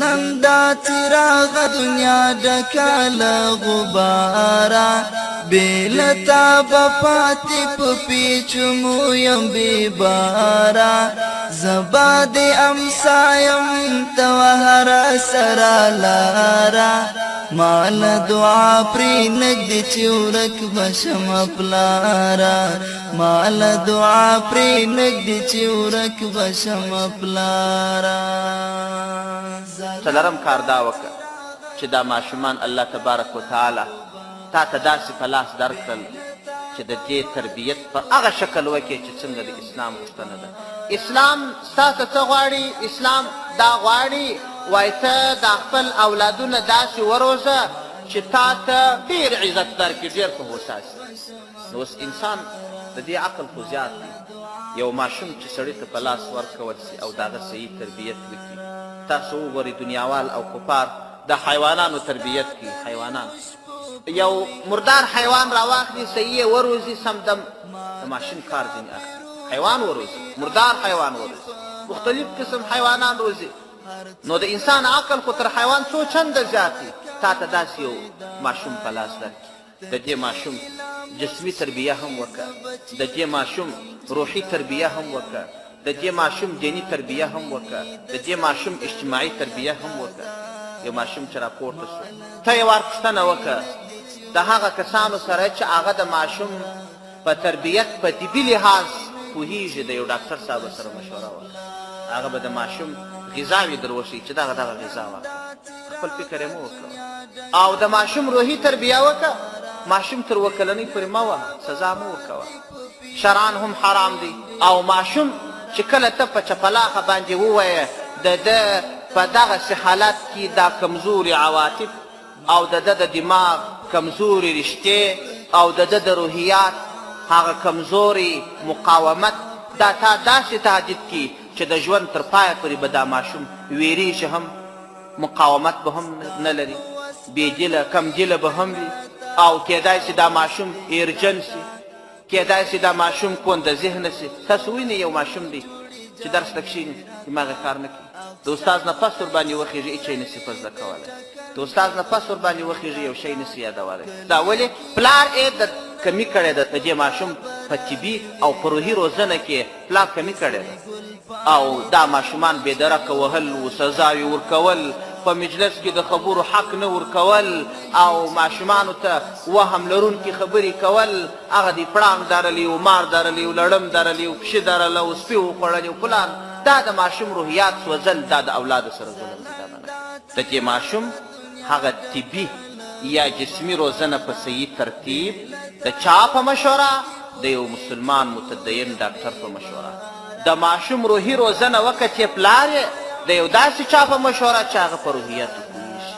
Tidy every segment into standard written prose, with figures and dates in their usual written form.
لندا چراغ دنیا ډکه له غباره بېلتا به پاتې په پیچمو یم بېباره زبا د امسا یم ته وهره سره لاره مال دعا پرې نږدې چې ورک به شمه پلاره مال دعا پرې نږدې چې ورک به شمه پلاره. څلرم کار دا وکړه چې دا ماشومان الله تبارک وتعالی تا ته داسې په لاس درکړل چې د دې تربیت په هغه شکل وکړې چې څنګه د اسلام غوښتنه ده. اسلام ستا ته څه غواړي؟ اسلام دا غواړي وایي ته دا خپل اولادونه داسې وروزه چې تا ته ډېر عزت درکړي، ډېر په هوسا سي. نو اوس انسان د دې عقل خو زیات دی. یو ماشوم چې سړي ته په لاس ورکول سي او د هغه صحیح تربیت وکړي. تاسو وګورئ دنیاوال او کفار د حیوانانو تربیت کوي. حیوانان یو مردار حیوان راواخلي صحیح یې وروزي سمدم د ماشین کار ځینې اخلي. حیوان وروزي، مردار حیوان وروزي، مختلف قسم حیوانان روزي. نو د انسان عقل خو تر حیوان څو چنده زیات دی. تا ته داسې یو ماشوم په لاس درکړي، د دې ماشوم جسمي تربیه هم وکړه، د دې ماشوم روحي تربیه هم وکړه، د دې ماشوم دیني تربیه هم وکړه، د دې ماشوم اجتماعي تربیه هم وکړه. یو ماشوم چې راپورته سو ته یې ورپوښتنه وکړه د هغه کسانو سره چې هغه د ماشوم په تربیت په طبي لحاظ پوهېږي، د یو ډاکټر صاحب سره مشوره وکړه. هغه به د ماشوم غذاوې در وښیي چې دغه غذا واخله، خپل فکر یې مه وکړه. او د ماشوم روحي تربیه وکړه. ماشوم تر 7 کلنۍ پورې مه وهه، سزا مه ورکوه، شرعن هم حرام دی. او ماشوم چې کله ته په چپلاخه باندې ووایې د ده په دغسې حالت کې دا کمزوري عواطف او د ده د دماغ کمزوري رشتې او د ده د روحیات هغه کمزوري مقاومت دا تا داسې تهدید کي چې د ژوند تر پایه پورې به دا ماشوم ویریږي هم، مقاومت به هم نه لري، بېدله کم دله به هم وي. او کیدای سي دا ماشوم ایرجن سي، کیدای سي دا ماشوم کونده ذهنه سي. تاسو وینئ یو ماشوم دی چې درس ته کښېني دماغ یې کار نه کوي، د استاد نه پس ورباندې وخېږي هېڅ شی نسي په زده کولی، د استاد نه پس ورباندې وخېږي یو شی نسي یادولی. دا ولې؟ پلار یې د کمي کړې ده د دې ماشوم په طبي او په روحي روزنه کې پلار کمي کړې ده. او دا ماشومان بېدرکه وهل و سزاوې ورکول، په مجلس کې د خبرو حق نه ورکول او ماشومانو ته وهم لرونکي خبرې کول. هغه دې پړانګ درلی و، مار درلی و، لړم درلی و، پښې درله و، سپي وخوړلې و، فلان. دا د ماشوم روحیات سوځل، دا د اولادو سره ظلم دی. دا به نه د دې ماشوم هغه طبي یا جسمي روزنه په صحیح ترتیب د چا په مشوره؟ د یو مسلمان متدین ډاکټر په مشوره. د ماشوم روحي روزنه وکړه چې پلار یې د یو داسې چا په مشوره چې هغه په روحیاتو پوهېږي.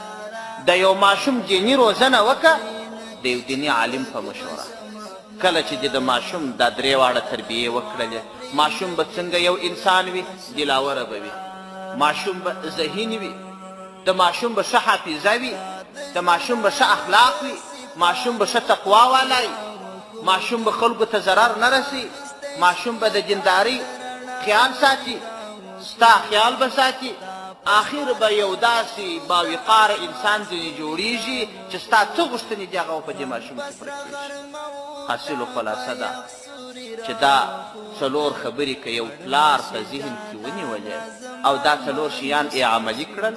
د یو ماشوم دیني روزنه وکړه د یو دیني عالم په مشوره. کله چې د ماشوم دا درې واړه تربیې وکړلې، ماشوم به څنګه یو انسان وي؟ دلاوره به وي، ماشوم به ذهین وي، د ماشوم به ښه حافظه وي، د ماشوم به ښه اخلاق وي، ماشوم به ښه تقوا والی، ماشوم به خلکو ته ضرر نه رسي، ماشوم به د دیندارۍ خیال ساتي، ستا خیال به ساتي. آخر به یو داسې باوقاره انسان ځینې جوړیږي چې ستا څه غوښتنې دي هغه په دې ماشوم کې پوره کېږي. حاصل و خلاصه ده چې دا 4 خبرې که یو پلار په ذهن کې ونیولې او دا 4 شیان یې عملي کړل،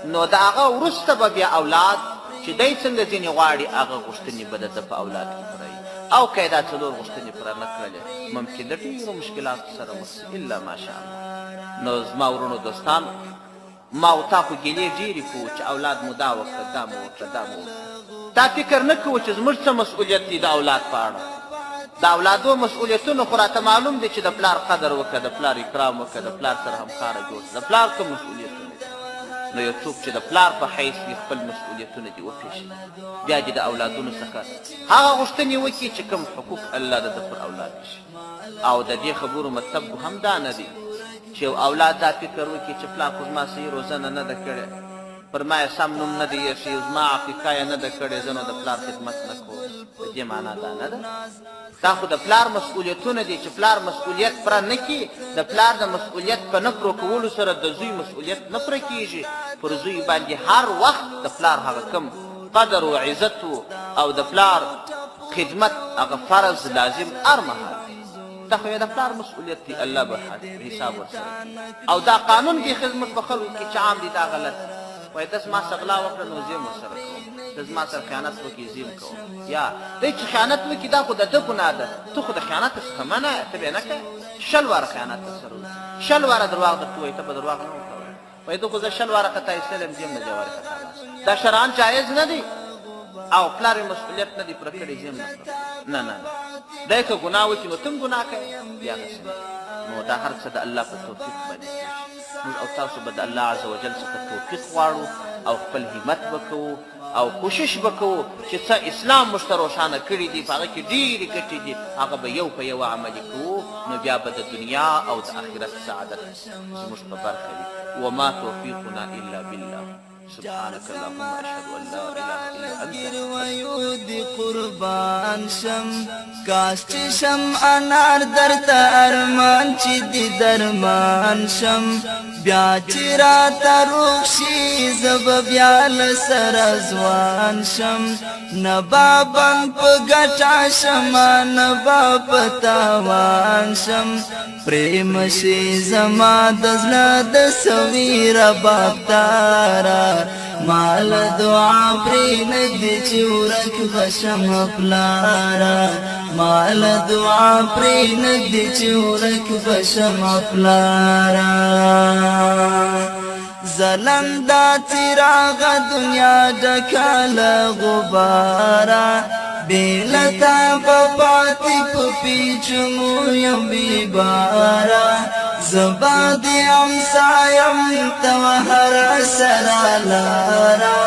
نو د هغه وروسته به بیا اولاد چې دی څنګه ځینې غواړي هغه غوښتنې به د ده په اولاد کې پوره وي. او که یې دا 4 غوښتنې پوره نه کړلې، ممکن د ډېرو مشکلاتو سره مخ شي الا ماشاءالله. نو زما ورونو دوستانو، ما او تا خو ګیلې ډېرې کوو چې اولاد مو دا وکړه، دا مو وکړه، دا مو وکړه. دا فکر نه کوو چې زموږ څه مسؤلیت دی د اولاد په اړه. د اولادو مسؤلیتونه خو راته معلوم دی چې د پلار قدر وکړه، د پلار اکرام وکړه، د پلار سره همکاره جوړ شه. د پلار کوم مسؤلیتونه دي؟ نو یو څوک چې د پلار په حیث وي خپل مسؤلیتونه دې وپېژني، بیا دې د اولادونو څخه هغه غوښتنې وکړي چې کوم حقوق الله د ده پر اولاد شي. او د دې خبرو مطلب هم دا نه دی چې یو اولاد دا فکر وکړي چې پلار خو زما صحیح روزنه نه ده کړې، پر ما یې سم نوم نه دی ایښی، زما عقیقه یې نه ده کړې، زه نو د پلار خدمت نه کوم. د دې معنا دا نه ده دا خو د پلار مسؤلیتونه دي چې پلار مسؤلیت پوره نه کړي د پلار د مسؤلیت په نه پوره کولو سره د زوی مسؤلیت نه پوره کېږي پر زوی باندې هر وخت د پلار هغه کم قدر و عزت او د پلار خدمت هغه فرض لازم هر مهال دا خو د پلار مسؤلیت دی الله به حساب ورسره او دا قانون کې خدمت په خلکو کې چې عام دي دا غلط وای داس ما سغلا وکړه نو زه ورسره کوم داس ما سره خیانت وکړي زم کوم یا دې چې خیانت وکړي دا خو د ده ګناه ده ته خو د خیانت څخه منع ته به نه کوې شل واره خیانت سره شل واره درواغ درته وایي ته به درواغ نه وکوې وایي ته خو زه شل واره خطا ایستلی یم زه یم د جوارې خطا دا شرعاً جایز نه دی او پلار مسؤلیت نه دی پوره کړی زه یم نه نه دی که ګناه وکړي نو ته هم ګناه کوې بیا هسې نو دا هر څه د الله په توفیق باندې موږ او تاسو به د الله عز وجل څخه توفیق غواړو او خپل همت به کوو او کوشش به کوو چې څه اسلام موږ ته روښانه کړي دي په هغه کې ډېرې ګټې دي هغه به یو په یو عملي کوو نو بیا به د دنیا او د آخرت سعادت زموږ په برخه وي وما توفیقنا الا بالله سبحانك اللهم اشهد ان لا اله الا انت ويود قربان شم کاش چې شم انار درته ارمان چې دی درمان شم بیا چې راته روغ شي زه به بیا له سره ځوان شم نه به بند په ګټه شم نه به په تاوان شم پرېم شي زما د زړه د سوي رباب تاره مال دعا پرې نږدې چې ورک بشم پلاره مال دعا پرې نږدې چې ورک بشم پلاره ظلم دا څراغ دنیا ډکه له غباره بېلتا به پاتې په پیچمو یم بېباره زبا دی امسایم تو هر سره لاره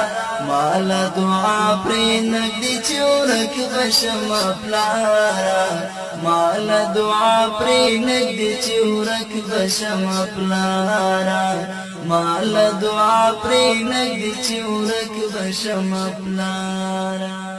مال دعا پرې نږدې چې ورک بشم پلاره مال دعا پرې نږدې چې ورک بشم پلاره مال دعا پرې نږدې چې ورک بشم پلاره